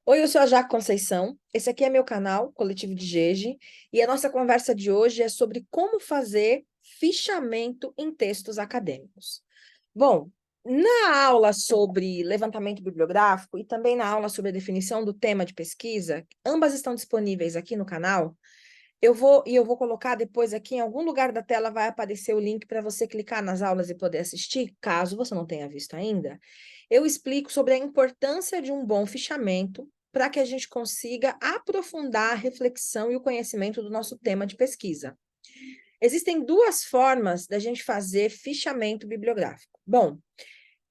Oi, eu sou a Jaque Conceição. Esse aqui é meu canal, Coletivo de Gege, e a nossa conversa de hoje é sobre como fazer fichamento em textos acadêmicos. Bom, na aula sobre levantamento bibliográfico e também na aula sobre a definição do tema de pesquisa, ambas estão disponíveis aqui no canal. Eu vou colocar depois aqui em algum lugar da tela vai aparecer o link para você clicar nas aulas e poder assistir, caso você não tenha visto ainda. Eu explico sobre a importância de um bom fichamento para que a gente consiga aprofundar a reflexão e o conhecimento do nosso tema de pesquisa. Existem duas formas da gente fazer fichamento bibliográfico. Bom,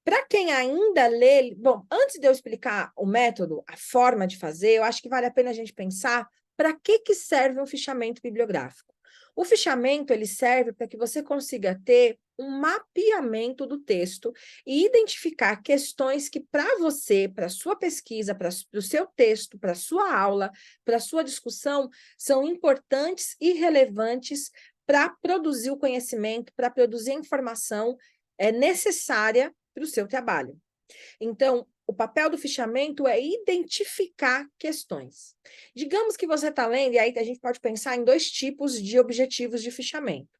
para quem ainda lê, bom, antes de eu explicar o método, a forma de fazer, eu acho que vale a pena a gente pensar para que serve um fichamento bibliográfico. O fichamento ele serve para que você consiga ter um mapeamento do texto e identificar questões que para você, para a sua pesquisa, para o seu texto, para a sua aula, para a sua discussão, são importantes e relevantes para produzir o conhecimento, para produzir a informação necessária para o seu trabalho. Então, o papel do fichamento é identificar questões. Digamos que você está lendo, e aí a gente pode pensar em dois tipos de objetivos de fichamento.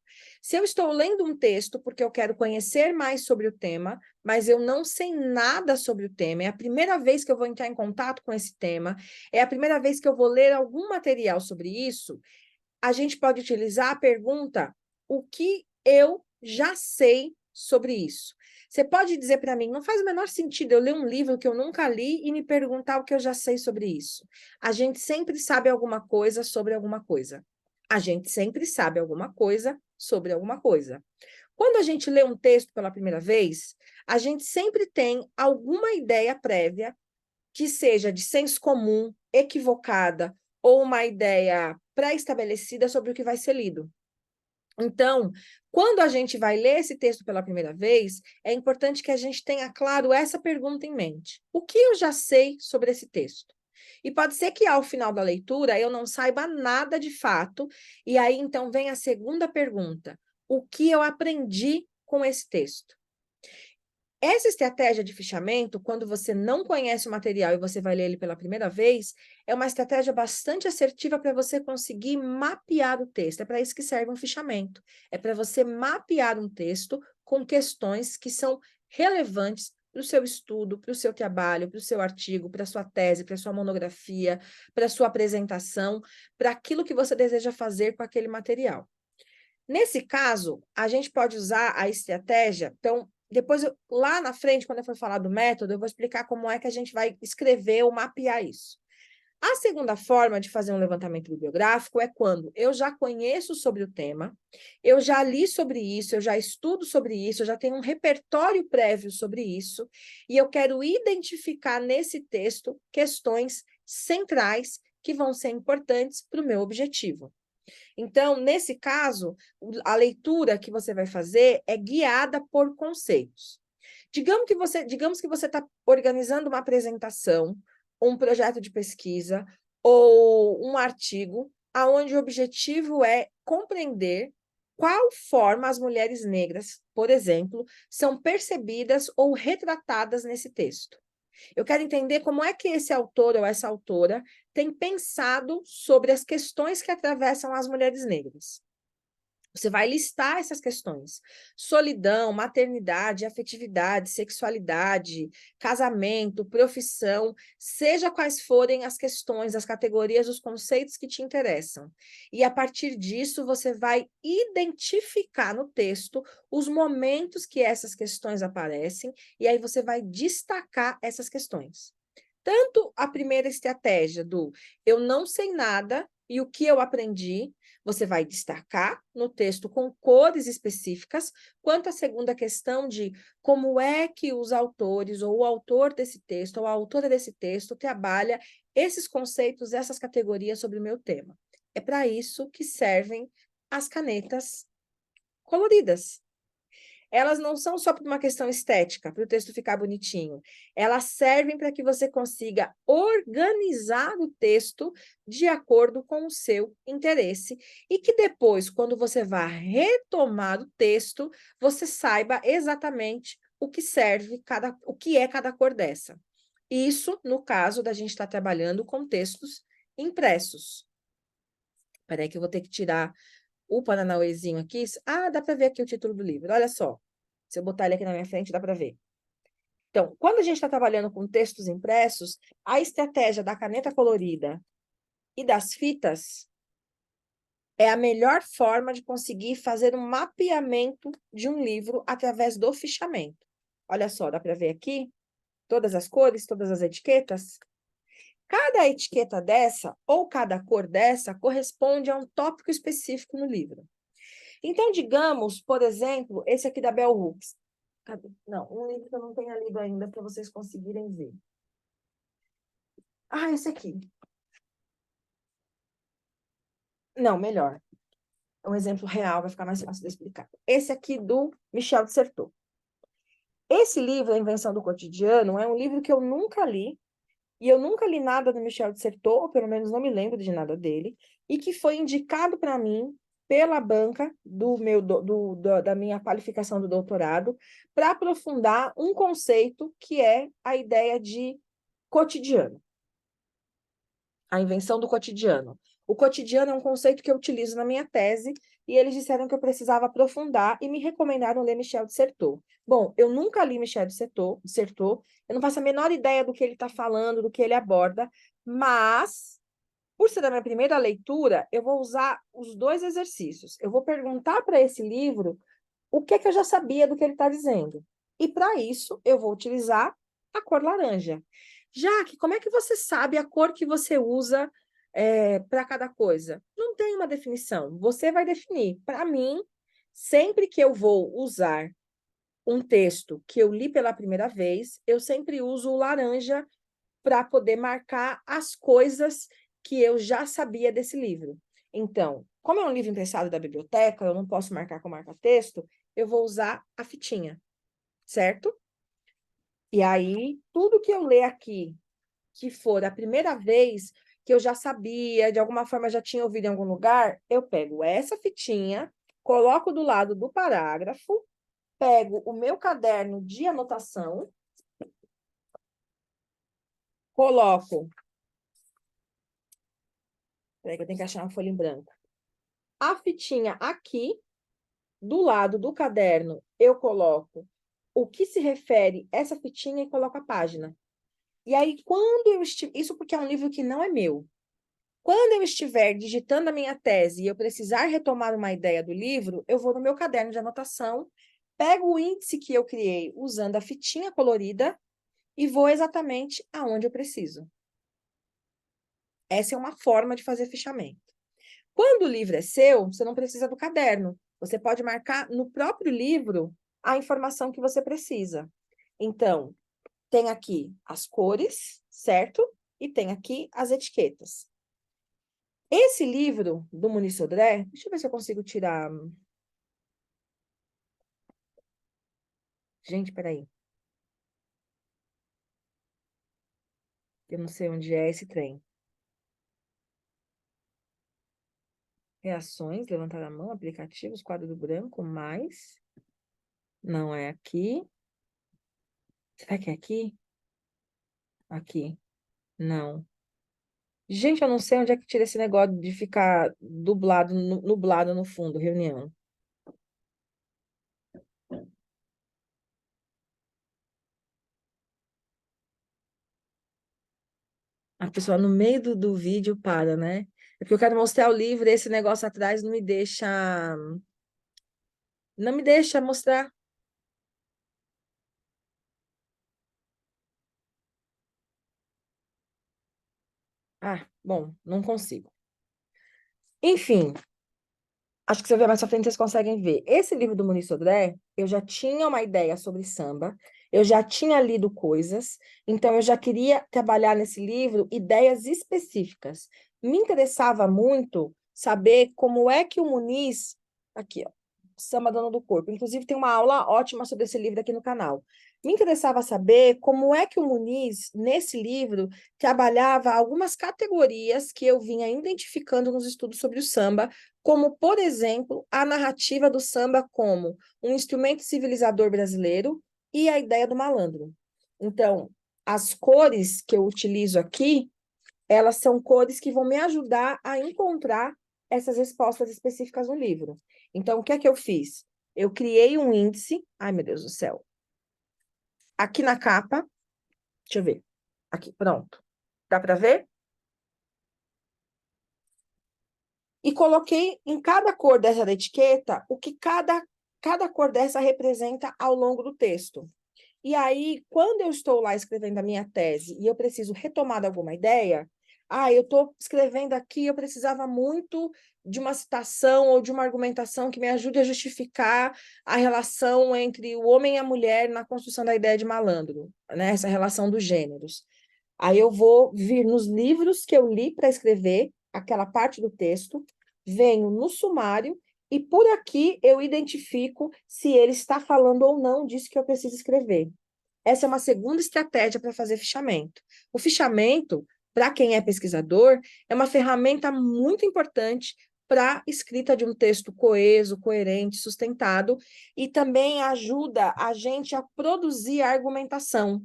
Se eu estou lendo um texto porque eu quero conhecer mais sobre o tema, mas eu não sei nada sobre o tema, é a primeira vez que eu vou entrar em contato com esse tema, é a primeira vez que eu vou ler algum material sobre isso, a gente pode utilizar a pergunta: o que eu já sei sobre isso? Você pode dizer para mim, não faz o menor sentido eu ler um livro que eu nunca li e me perguntar o que eu já sei sobre isso. A gente sempre sabe alguma coisa sobre alguma coisa. A gente sempre sabe alguma coisa sobre alguma coisa. Quando a gente lê um texto pela primeira vez, a gente sempre tem alguma ideia prévia que seja de senso comum, equivocada, ou uma ideia pré-estabelecida sobre o que vai ser lido. Então, quando a gente vai ler esse texto pela primeira vez, é importante que a gente tenha claro essa pergunta em mente: o que eu já sei sobre esse texto? E pode ser que ao final da leitura eu não saiba nada de fato, e aí então vem a segunda pergunta: o que eu aprendi com esse texto? Essa estratégia de fichamento, quando você não conhece o material e você vai ler ele pela primeira vez, é uma estratégia bastante assertiva para você conseguir mapear o texto. É para isso que serve um fichamento. É para você mapear um texto com questões que são relevantes para o seu estudo, para o seu trabalho, para o seu artigo, para a sua tese, para a sua monografia, para a sua apresentação, para aquilo que você deseja fazer com aquele material. Nesse caso, a gente pode usar a estratégia. Então, depois, lá na frente, quando eu for falar do método, eu vou explicar como é que a gente vai escrever ou mapear isso. A segunda forma de fazer um levantamento bibliográfico é quando eu já conheço sobre o tema, eu já li sobre isso, eu já estudo sobre isso, eu já tenho um repertório prévio sobre isso, e eu quero identificar nesse texto questões centrais que vão ser importantes para o meu objetivo. Então, nesse caso, a leitura que você vai fazer é guiada por conceitos. Digamos que você está organizando uma apresentação, um projeto de pesquisa ou um artigo, aonde o objetivo é compreender qual forma as mulheres negras, por exemplo, são percebidas ou retratadas nesse texto. Eu quero entender como é que esse autor ou essa autora tem pensado sobre as questões que atravessam as mulheres negras. Você vai listar essas questões: solidão, maternidade, afetividade, sexualidade, casamento, profissão, seja quais forem as questões, as categorias, os conceitos que te interessam. E a partir disso, você vai identificar no texto os momentos que essas questões aparecem, e aí você vai destacar essas questões. Tanto a primeira estratégia do eu não sei nada e o que eu aprendi, você vai destacar no texto com cores específicas, quanto a segunda questão de como é que os autores, ou o autor desse texto, ou a autora desse texto, trabalha esses conceitos, essas categorias sobre o meu tema. É para isso que servem as canetas coloridas. Elas não são só por uma questão estética, para o texto ficar bonitinho. Elas servem para que você consiga organizar o texto de acordo com o seu interesse e que depois, quando você vá retomar o texto, você saiba exatamente o que serve o que é cada cor dessa. Isso no caso da gente estar trabalhando com textos impressos. Espera aí que eu vou ter que tirar o Paranauêzinho aqui. Ah, dá para ver aqui o título do livro. Olha só. Se eu botar ele aqui na minha frente, dá para ver. Então, quando a gente está trabalhando com textos impressos, a estratégia da caneta colorida e das fitas é a melhor forma de conseguir fazer um mapeamento de um livro através do fichamento. Olha só, dá para ver aqui todas as cores, todas as etiquetas? Cada etiqueta dessa, ou cada cor dessa, corresponde a um tópico específico no livro. Então, digamos, por exemplo, esse aqui da Bell Hooks. Não, um livro que eu não tenho lido ainda para vocês conseguirem ver. Ah, esse aqui. Não, melhor. É um exemplo real, vai ficar mais fácil de explicar. Esse aqui do Michel de Certeau. Esse livro, A Invenção do Cotidiano, é um livro que eu nunca li, e eu nunca li nada do Michel de Certeau, ou pelo menos não me lembro de nada dele, e que foi indicado para mim pela banca da minha qualificação do doutorado para aprofundar um conceito que é a ideia de cotidiano. A invenção do cotidiano. O cotidiano é um conceito que eu utilizo na minha tese e eles disseram que eu precisava aprofundar e me recomendaram ler Michel de Certeau. Bom, eu nunca li Michel de Certeau, eu não faço a menor ideia do que ele está falando, do que ele aborda, mas, por ser a minha primeira leitura, eu vou usar os dois exercícios. Eu vou perguntar para esse livro o que que eu já sabia do que ele está dizendo. E, para isso, eu vou utilizar a cor laranja. Jaque, como é que você sabe a cor que você usa para cada coisa? Não tem uma definição. Você vai definir. Para mim, sempre que eu vou usar um texto que eu li pela primeira vez, eu sempre uso o laranja para poder marcar as coisas que eu já sabia desse livro. Então, como é um livro emprestado da biblioteca, eu não posso marcar com marca-texto, eu vou usar a fitinha, certo? E aí, tudo que eu ler aqui, que for a primeira vez que eu já sabia, de alguma forma já tinha ouvido em algum lugar, eu pego essa fitinha, coloco do lado do parágrafo, pego o meu caderno de anotação, coloco. Peraí, que eu tenho que achar uma folha em branco. A fitinha aqui, do lado do caderno, eu coloco o que se refere a essa fitinha e coloco a página. E aí, quando eu estiver... Isso porque é um livro que não é meu. Quando eu estiver digitando a minha tese e eu precisar retomar uma ideia do livro, eu vou no meu caderno de anotação, pego o índice que eu criei usando a fitinha colorida e vou exatamente aonde eu preciso. Essa é uma forma de fazer fichamento. Quando o livro é seu, você não precisa do caderno. Você pode marcar no próprio livro a informação que você precisa. Então, tem aqui as cores, certo? E tem aqui as etiquetas. Esse livro do Muniz Sodré, deixa eu ver se eu consigo tirar. Gente, peraí. Eu não sei onde é esse trem. Reações, levantar a mão, aplicativos, quadro do branco, mais. Não é aqui. Será que é aqui? Aqui. Não. Gente, eu não sei onde é que tira esse negócio de ficar dublado, nublado no fundo, reunião. A pessoa no meio do vídeo para, né? É porque eu quero mostrar o livro e esse negócio atrás não me deixa. Não me deixa mostrar. Ah, bom, não consigo. Enfim, acho que se eu ver mais pra frente, vocês conseguem ver. Esse livro do Muniz Sodré, eu já tinha uma ideia sobre samba, eu já tinha lido coisas, então eu já queria trabalhar nesse livro ideias específicas. Me interessava muito saber como é que o Muniz, aqui, ó, Samba Dono do Corpo, inclusive tem uma aula ótima sobre esse livro aqui no canal. Me interessava saber como é que o Muniz, nesse livro, trabalhava algumas categorias que eu vinha identificando nos estudos sobre o samba, como, por exemplo, a narrativa do samba como um instrumento civilizador brasileiro e a ideia do malandro. Então, as cores que eu utilizo aqui, elas são cores que vão me ajudar a encontrar essas respostas específicas no livro. Então, o que é que eu fiz? Eu criei um índice, ai meu Deus do céu, aqui na capa, deixa eu ver, aqui, pronto. Dá para ver? E coloquei em cada cor dessa etiqueta o que cada cor dessa representa ao longo do texto. E aí, quando eu estou lá escrevendo a minha tese e eu preciso retomar de alguma ideia, eu estou escrevendo aqui, eu precisava muito de uma citação ou de uma argumentação que me ajude a justificar a relação entre o homem e a mulher na construção da ideia de malandro, né? Essa relação dos gêneros. Aí eu vou vir nos livros que eu li para escrever aquela parte do texto, venho no sumário e por aqui eu identifico se ele está falando ou não disso que eu preciso escrever. Essa é uma segunda estratégia para fazer fichamento. O fichamento, para quem é pesquisador, é uma ferramenta muito importante para a escrita de um texto coeso, coerente, sustentado, e também ajuda a gente a produzir a argumentação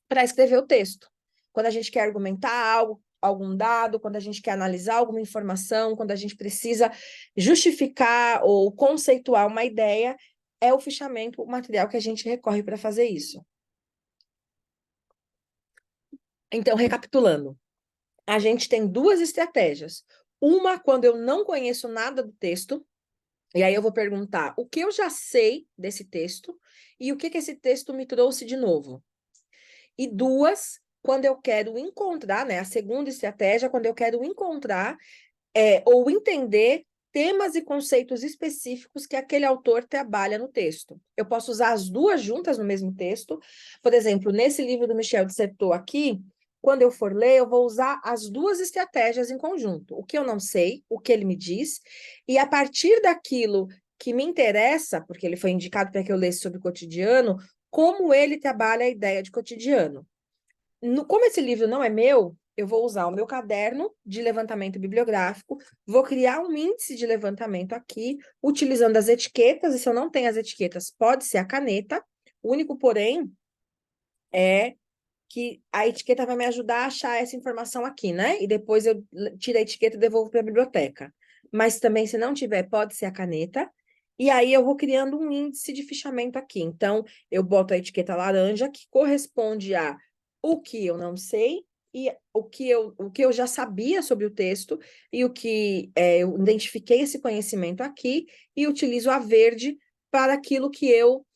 para escrever o texto. Quando a gente quer argumentar algo, algum dado, quando a gente quer analisar alguma informação, quando a gente precisa justificar ou conceituar uma ideia, é o fichamento o material que a gente recorre para fazer isso. Então, recapitulando, a gente tem duas estratégias. Uma, quando eu não conheço nada do texto, e aí eu vou perguntar o que eu já sei desse texto e o que esse texto me trouxe de novo. E duas, quando eu quero encontrar, né? A segunda estratégia, quando eu quero encontrar ou entender temas e conceitos específicos que aquele autor trabalha no texto. Eu posso usar as duas juntas no mesmo texto. Por exemplo, nesse livro do Michel de Certeau aqui, quando eu for ler, eu vou usar as duas estratégias em conjunto. O que eu não sei, o que ele me diz, e a partir daquilo que me interessa, porque ele foi indicado para que eu lesse sobre o cotidiano, como ele trabalha a ideia de cotidiano. Como esse livro não é meu, eu vou usar o meu caderno de levantamento bibliográfico, vou criar um índice de levantamento aqui, utilizando as etiquetas, e se eu não tenho as etiquetas, pode ser a caneta. O único porém é que a etiqueta vai me ajudar a achar essa informação aqui, né? E depois eu tiro a etiqueta e devolvo para a biblioteca. Mas também, se não tiver, pode ser a caneta. E aí eu vou criando um índice de fichamento aqui. Então, eu boto a etiqueta laranja, que corresponde a o que eu não sei e o que eu já sabia sobre o texto e o que eu identifiquei esse conhecimento aqui e utilizo a verde para aquilo que eu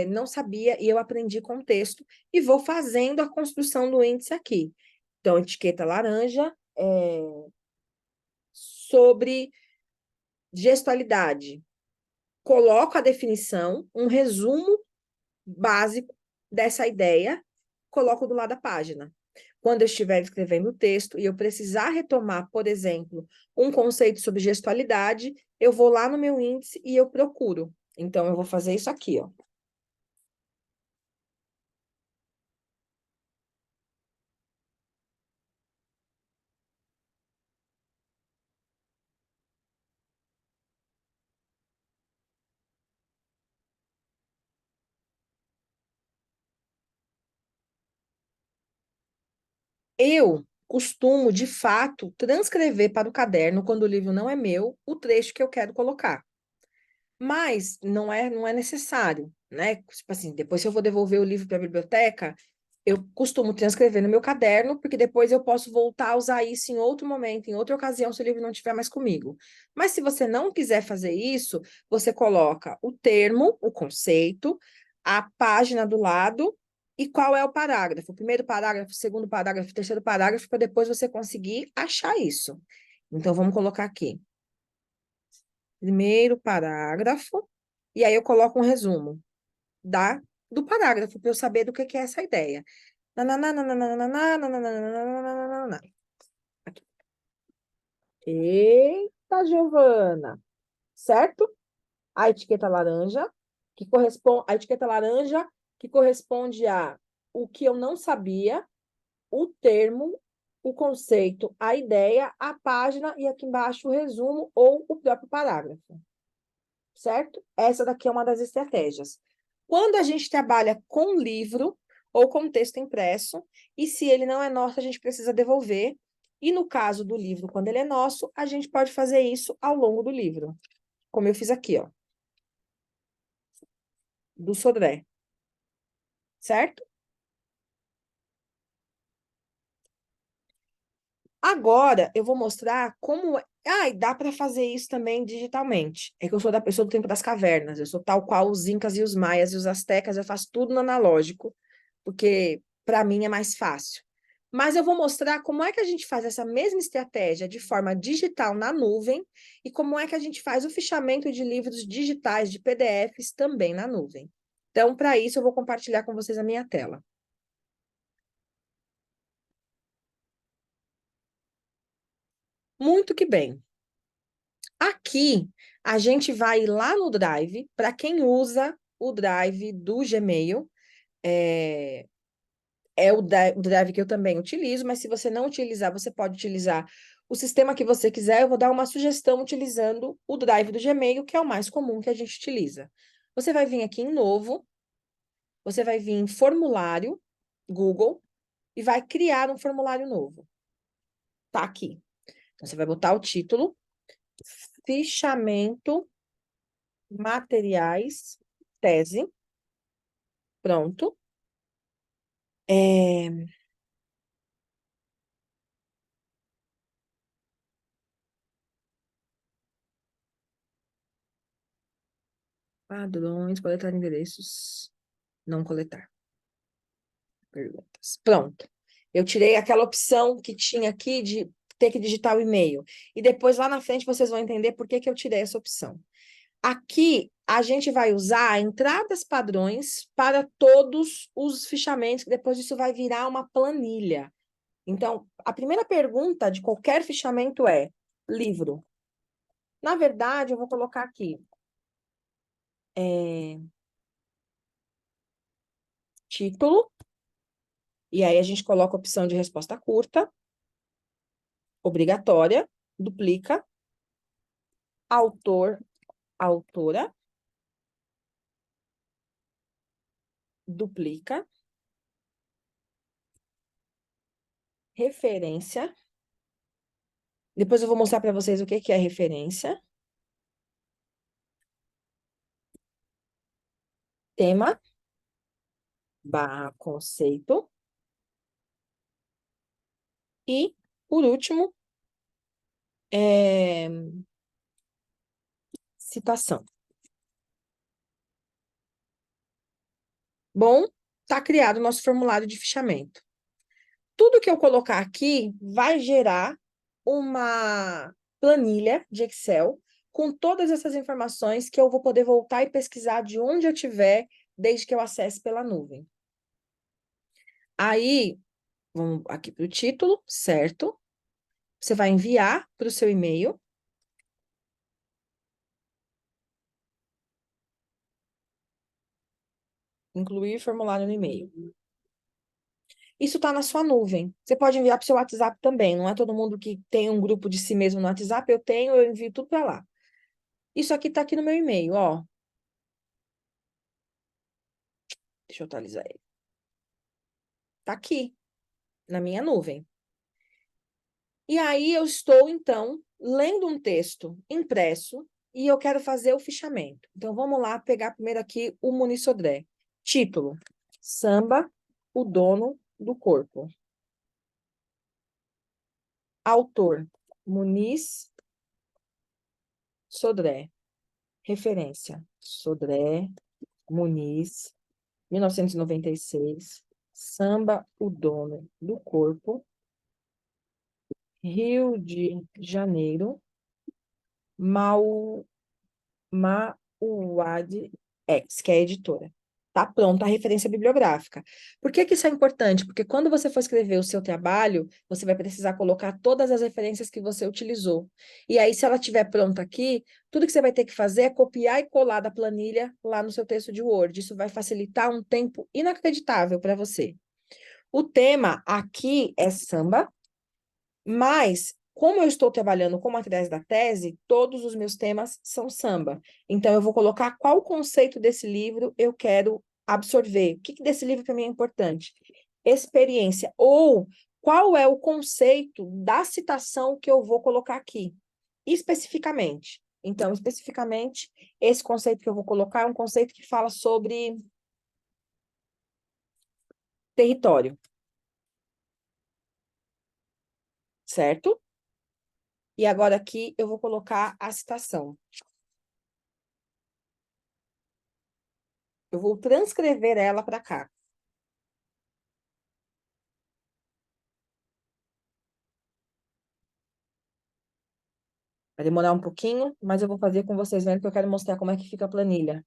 não sabia e eu aprendi com o texto e vou fazendo a construção do índice aqui. Então, etiqueta laranja sobre gestualidade. Coloco a definição, um resumo básico dessa ideia, coloco do lado da página. Quando eu estiver escrevendo o texto e eu precisar retomar, por exemplo, um conceito sobre gestualidade, eu vou lá no meu índice e eu procuro. Então, eu vou fazer isso aqui, ó. Eu costumo, de fato, transcrever para o caderno, quando o livro não é meu, o trecho que eu quero colocar. Mas não é necessário, né? Tipo assim, depois se eu vou devolver o livro para a biblioteca, eu costumo transcrever no meu caderno, porque depois eu posso voltar a usar isso em outro momento, em outra ocasião, se o livro não estiver mais comigo. Mas se você não quiser fazer isso, você coloca o termo, o conceito, a página do lado e qual é o parágrafo. O primeiro parágrafo, o segundo parágrafo, o terceiro parágrafo, para depois você conseguir achar isso. Então, vamos colocar aqui. Primeiro parágrafo, e aí eu coloco um resumo do parágrafo, para eu saber do que é essa ideia. Aqui. Eita, Giovana! Certo? A etiqueta laranja, que corresponde a o que eu não sabia, o termo, o conceito, a ideia, a página e aqui embaixo o resumo ou o próprio parágrafo. Certo? Essa daqui é uma das estratégias. Quando a gente trabalha com livro, ou com texto impresso, e se ele não é nosso, a gente precisa devolver. E no caso do livro, quando ele é nosso, a gente pode fazer isso ao longo do livro, como eu fiz aqui, ó, do Sodré, certo? Agora, eu vou mostrar como... Ah, e dá para fazer isso também digitalmente. É que eu sou da pessoa do tempo das cavernas, eu sou tal qual os incas e os maias e os astecas, eu faço tudo no analógico, porque para mim é mais fácil. Mas eu vou mostrar como é que a gente faz essa mesma estratégia de forma digital na nuvem e como é que a gente faz o fichamento de livros digitais, de PDFs, também na nuvem. Então, para isso, eu vou compartilhar com vocês a minha tela. Muito que bem. Aqui, a gente vai lá no Drive, para quem usa o Drive do Gmail, é, é o Drive que eu também utilizo, mas se você não utilizar, você pode utilizar o sistema que você quiser. Eu vou dar uma sugestão utilizando o Drive do Gmail, que é o mais comum que a gente utiliza. Você vai vir aqui em Novo, você vai vir em Formulário, Google, e vai criar um formulário novo. Tá aqui. Então, você vai botar o título, fichamento, materiais, tese, pronto. É... Padrões, coletar endereços, não coletar perguntas. Pronto. Eu tirei aquela opção que tinha aqui de ter que digitar o e-mail. E depois, lá na frente, vocês vão entender por que que eu tirei essa opção. Aqui, a gente vai usar entradas padrões para todos os fichamentos, que depois isso vai virar uma planilha. Então, a primeira pergunta de qualquer fichamento é livro. Na verdade, eu vou colocar aqui título, e aí a gente coloca a opção de resposta curta, obrigatória, duplica, autor, autora, duplica, referência. Depois eu vou mostrar para vocês o que que é referência. Tema, barra conceito. E, por último, citação. Bom, está criado o nosso formulário de fichamento. Tudo que eu colocar aqui vai gerar uma planilha de Excel com todas essas informações que eu vou poder voltar e pesquisar de onde eu estiver, desde que eu acesse pela nuvem. Aí, vamos aqui para o título, certo? Você vai enviar para o seu e-mail. Incluir formulário no e-mail. Isso está na sua nuvem. Você pode enviar para o seu WhatsApp também. Não é todo mundo que tem um grupo de si mesmo no WhatsApp. Eu tenho, eu envio tudo para lá. Isso aqui está aqui no meu e-mail, ó. Deixa eu atualizar ele. Está aqui, na minha nuvem. E aí eu estou, então, lendo um texto impresso e eu quero fazer o fichamento. Então, vamos lá pegar primeiro aqui o Muniz Sodré. Título: Samba, o dono do corpo. Autor: Muniz Sodré. Referência: Sodré, Muniz, 1996. Samba, o dono do corpo. Rio de Janeiro. Mauad X, que é a editora. Tá pronta a referência bibliográfica. Por que que isso é importante? Porque quando você for escrever o seu trabalho, você vai precisar colocar todas as referências que você utilizou. E aí, se ela estiver pronta aqui, tudo que você vai ter que fazer é copiar e colar da planilha lá no seu texto de Word. Isso vai facilitar um tempo inacreditável para você. O tema aqui é samba, mas, como eu estou trabalhando com materiais da tese, todos os meus temas são samba. Então, eu vou colocar qual conceito desse livro eu quero absorver. O que que desse livro para mim é importante? Experiência. Ou qual é o conceito da citação que eu vou colocar aqui, especificamente. Então, especificamente, esse conceito que eu vou colocar é um conceito que fala sobre território, certo? E agora aqui eu vou colocar a citação. Eu vou transcrever ela para cá. Vai demorar um pouquinho, mas eu vou fazer com vocês vendo que eu quero mostrar como é que fica a planilha.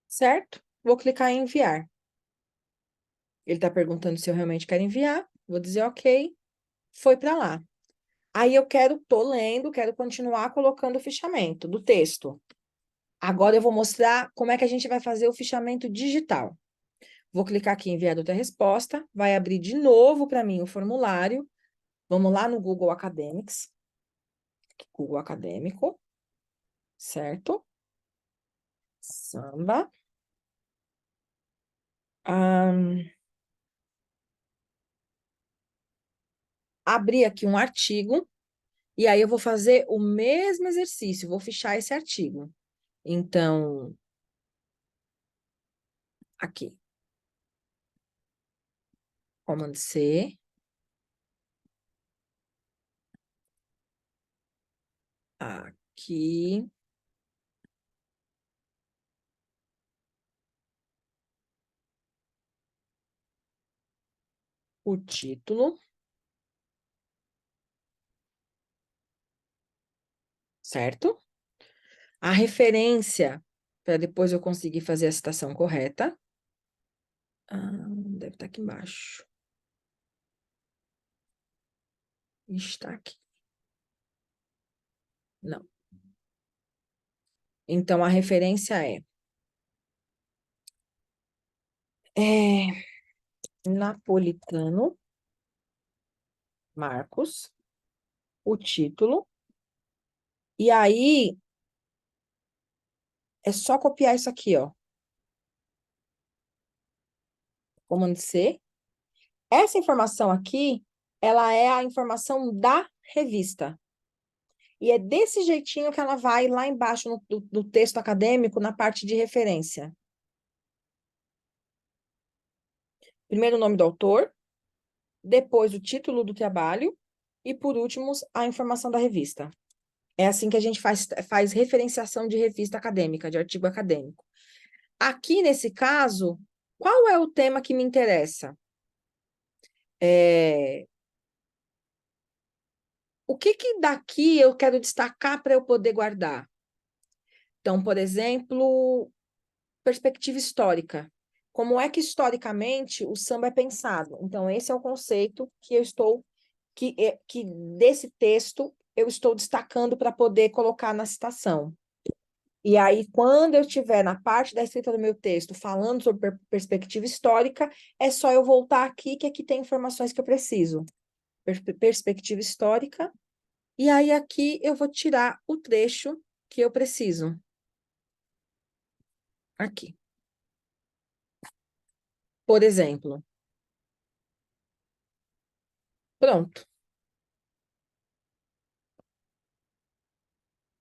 Certo? Vou clicar em enviar. Ele está perguntando se eu realmente quero enviar. Vou dizer ok. Foi para lá. Aí eu tô lendo, quero continuar colocando o fichamento do texto. Agora eu vou mostrar como é que a gente vai fazer o fichamento digital. Vou clicar aqui em enviar outra resposta, vai abrir de novo para mim o formulário. Vamos lá no Google Academics. Google Acadêmico, certo? Samba. Abrir aqui um artigo, e aí eu vou fazer o mesmo exercício, vou fichar esse artigo. Então, aqui, Command C, aqui, o título, certo? A referência, para depois eu conseguir fazer a citação correta. Deve estar aqui embaixo. Está aqui. Não. Então, a referência é Napolitano Marcos, o título. E aí, é só copiar isso aqui, ó. Comando C. Essa informação aqui, ela é a informação da revista. E é desse jeitinho que ela vai lá embaixo do texto acadêmico, na parte de referência. Primeiro o nome do autor, depois o título do trabalho e, por último, a informação da revista. É assim que a gente faz referenciação de revista acadêmica, de artigo acadêmico. Aqui, nesse caso, qual é o tema que me interessa? O que que daqui eu quero destacar para eu poder guardar? Então, por exemplo, perspectiva histórica. Como é que historicamente o samba é pensado? Então, esse é o conceito que eu estou, que desse texto eu estou destacando para poder colocar na citação. E aí, quando eu estiver na parte da escrita do meu texto falando sobre perspectiva histórica, é só eu voltar aqui, que aqui tem informações que eu preciso. Perspectiva histórica. E aí, aqui eu vou tirar o trecho que eu preciso. Aqui. Por exemplo. Pronto.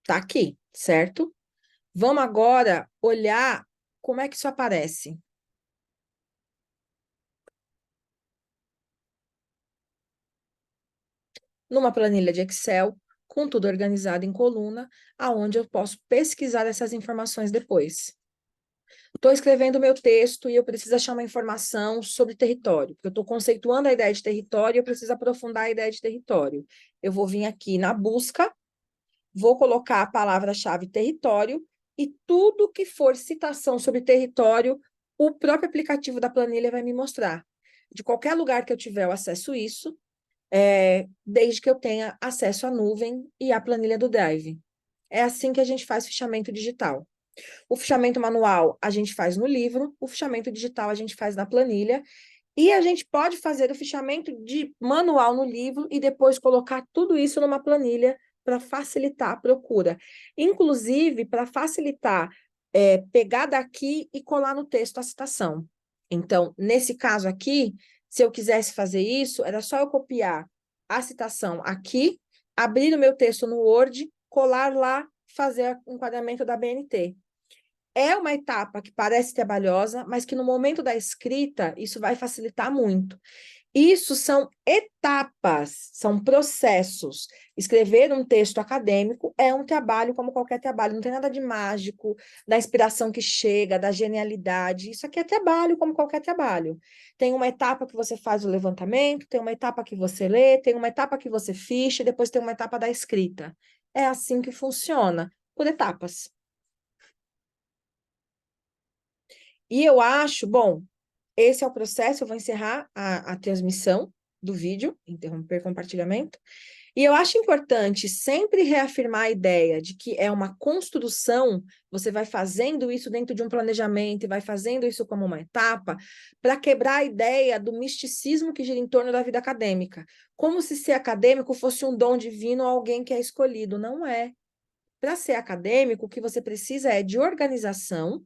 Tá aqui, certo? Vamos agora olhar como é que isso aparece. numa planilha de Excel, com tudo organizado em coluna, aonde eu posso pesquisar essas informações depois. Estou escrevendo o meu texto e eu preciso achar uma informação sobre território, porque eu estou conceituando a ideia de território e eu preciso aprofundar a ideia de território. Eu vou vir aqui na busca, vou colocar a palavra-chave território e tudo que for citação sobre território, o próprio aplicativo da planilha vai me mostrar. De qualquer lugar que eu tiver, eu acesso isso, desde que eu tenha acesso à nuvem e à planilha do Drive. É assim que a gente faz fichamento digital. O fichamento manual a gente faz no livro, o fichamento digital a gente faz na planilha, e a gente pode fazer o fichamento manual no livro e depois colocar tudo isso numa planilha para facilitar a procura. Inclusive, para facilitar, pegar daqui e colar no texto a citação. Então, nesse caso aqui, se eu quisesse fazer isso, era só eu copiar a citação aqui, abrir o meu texto no Word, colar lá, fazer o enquadramento da BNT. É uma etapa que parece trabalhosa, mas que no momento da escrita, isso vai facilitar muito. Isso são etapas, são processos. Escrever um texto acadêmico é um trabalho como qualquer trabalho, não tem nada de mágico, da inspiração que chega, da genialidade. Isso aqui é trabalho como qualquer trabalho. Tem uma etapa que você faz o levantamento, tem uma etapa que você lê, tem uma etapa que você ficha, e depois tem uma etapa da escrita. É assim que funciona, por etapas. E eu acho, bom, esse é o processo, eu vou encerrar a transmissão do vídeo, interromper compartilhamento, e eu acho importante sempre reafirmar a ideia de que é uma construção, você vai fazendo isso dentro de um planejamento e vai fazendo isso como uma etapa, para quebrar a ideia do misticismo que gira em torno da vida acadêmica, como se ser acadêmico fosse um dom divino ou alguém que é escolhido, não é. Para ser acadêmico, o que você precisa é de organização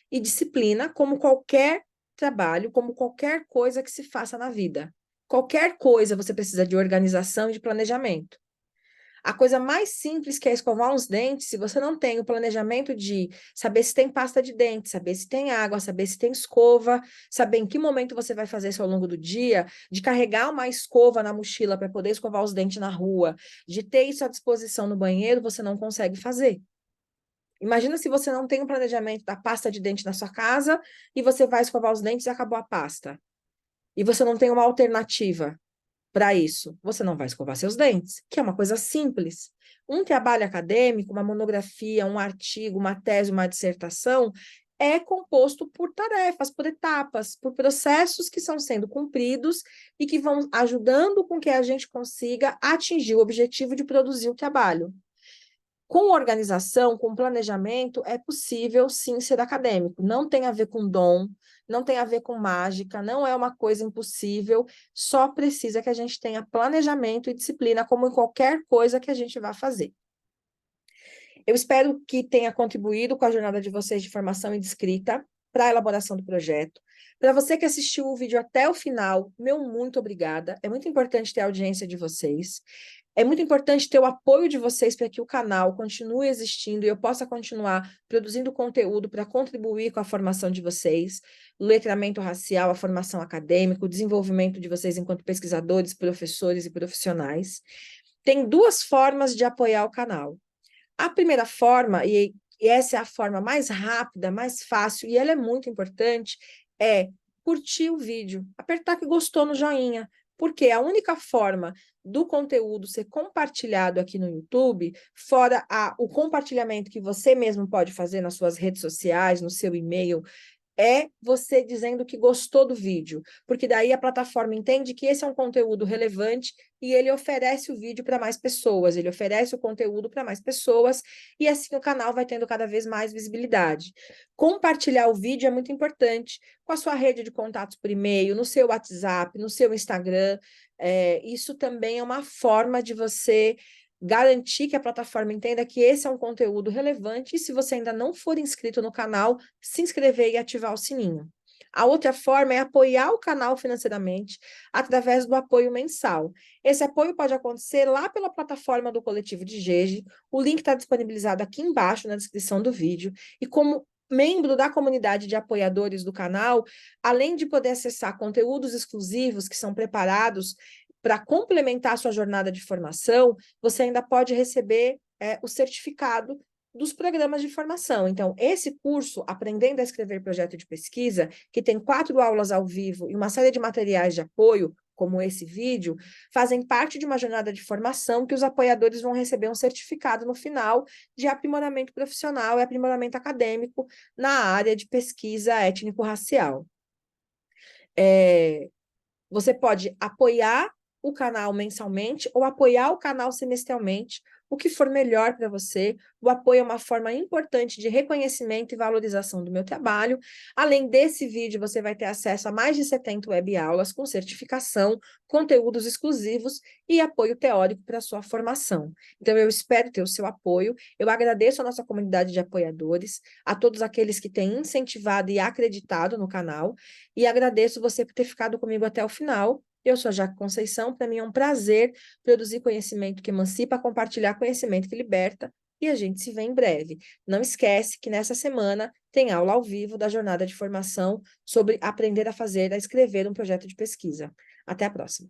e disciplina, como qualquer trabalho, como qualquer coisa que se faça na vida. Qualquer coisa você precisa de organização e de planejamento. A coisa mais simples que é escovar os dentes, se você não tem o planejamento de saber se tem pasta de dente, saber se tem água, saber se tem escova, saber em que momento você vai fazer isso ao longo do dia, de carregar uma escova na mochila para poder escovar os dentes na rua, de ter isso à disposição no banheiro, você não consegue fazer. Imagina se você não tem um planejamento da pasta de dente na sua casa e você vai escovar os dentes e acabou a pasta. E você não tem uma alternativa para isso. Você não vai escovar seus dentes, que é uma coisa simples. Um trabalho acadêmico, uma monografia, um artigo, uma tese, uma dissertação, é composto por tarefas, por etapas, por processos que estão sendo cumpridos e que vão ajudando com que a gente consiga atingir o objetivo de produzir o trabalho. Com organização, com planejamento, é possível, sim, ser acadêmico. Não tem a ver com dom, não tem a ver com mágica, não é uma coisa impossível, só precisa que a gente tenha planejamento e disciplina, como em qualquer coisa que a gente vá fazer. Eu espero que tenha contribuído com a jornada de vocês de formação e de escrita para a elaboração do projeto. Para você que assistiu o vídeo até o final, meu muito obrigada. É muito importante ter a audiência de vocês. É muito importante ter o apoio de vocês para que o canal continue existindo e eu possa continuar produzindo conteúdo para contribuir com a formação de vocês, o letramento racial, a formação acadêmica, o desenvolvimento de vocês enquanto pesquisadores, professores e profissionais. Tem duas formas de apoiar o canal. A primeira forma, e essa é a forma mais rápida, mais fácil, e ela é muito importante, é curtir o vídeo, apertar que gostou no joinha, porque a única forma do conteúdo ser compartilhado aqui no YouTube, fora o compartilhamento que você mesmo pode fazer nas suas redes sociais, no seu e-mail, é você dizendo que gostou do vídeo, porque daí a plataforma entende que esse é um conteúdo relevante e ele oferece o vídeo para mais pessoas, ele oferece o conteúdo para mais pessoas e assim o canal vai tendo cada vez mais visibilidade. Compartilhar o vídeo é muito importante com a sua rede de contatos por e-mail, no seu WhatsApp, no seu Instagram, isso também é uma forma de você garantir que a plataforma entenda que esse é um conteúdo relevante e se você ainda não for inscrito no canal, se inscrever e ativar o sininho. A outra forma é apoiar o canal financeiramente através do apoio mensal. Esse apoio pode acontecer lá pela plataforma do Coletivo de Jeje, o link está disponibilizado aqui embaixo na descrição do vídeo, e como membro da comunidade de apoiadores do canal, além de poder acessar conteúdos exclusivos que são preparados para complementar a sua jornada de formação, você ainda pode receber o certificado dos programas de formação. Então, esse curso, Aprendendo a Escrever Projeto de Pesquisa, que tem 4 aulas ao vivo e uma série de materiais de apoio, como esse vídeo, fazem parte de uma jornada de formação que os apoiadores vão receber um certificado no final de aprimoramento profissional e aprimoramento acadêmico na área de pesquisa étnico-racial. Você pode apoiar o canal mensalmente ou apoiar o canal semestralmente, o que for melhor para você. O apoio é uma forma importante de reconhecimento e valorização do meu trabalho. Além desse vídeo, você vai ter acesso a mais de 70 webaulas com certificação, conteúdos exclusivos e apoio teórico para a sua formação. Então, eu espero ter o seu apoio. Eu agradeço a nossa comunidade de apoiadores, a todos aqueles que têm incentivado e acreditado no canal, e agradeço você por ter ficado comigo até o final. Eu sou a Jaque Conceição, para mim é um prazer produzir conhecimento que emancipa, compartilhar conhecimento que liberta, e a gente se vê em breve. Não esquece que nessa semana tem aula ao vivo da jornada de formação sobre aprender a fazer, a escrever um projeto de pesquisa. Até a próxima.